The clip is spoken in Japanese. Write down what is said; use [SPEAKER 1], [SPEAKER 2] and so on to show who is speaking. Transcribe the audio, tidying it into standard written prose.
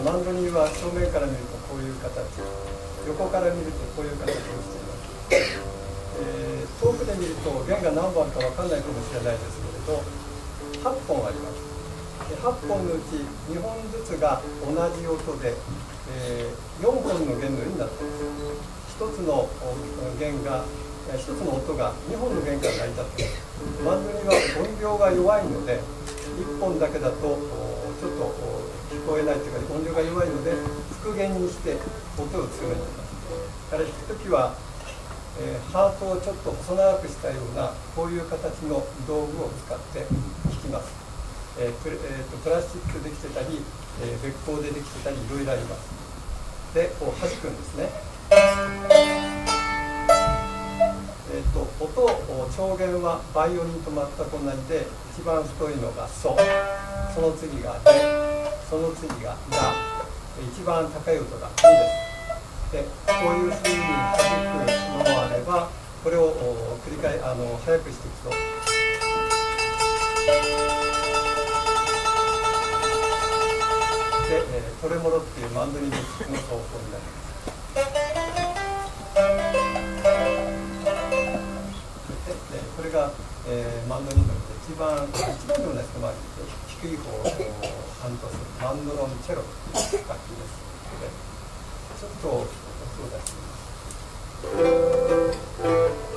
[SPEAKER 1] マンドリンは正面から見るとこういう形、横から見るとこういう形をしています。遠くで見ると弦が何本あるか分からないかもしれないですけれど、8本あります。8本のうち2本ずつが同じ音で、4本の弦のようになっています。1つの弦が1つの音が2本の弦から成り立っています。マンドリンは音量が弱いので1本だけだとちょっと聞こえないというか音量が弱いので復弦にして音を強めています。だから弾くときは、ハートをちょっと細長くしたようなこういう形の道具を使って弾きます。プラスチックでできてたり、べっ甲でできてたりいろいろあります。でこう弾くんですね。調弦はバイオリンと全く同じで、一番太いのがソ、その次がレ、その次がラ、一番高い音がミです。でこういうふうに弾くものがあれば、これを繰り返早くしていくと。て、トレモロっていうマンドリンの奏法になります。これが、マンドリンの一番でもないですけど、低い方を担当するマンドロンチェロという楽器です。ちょっと音を出してみます。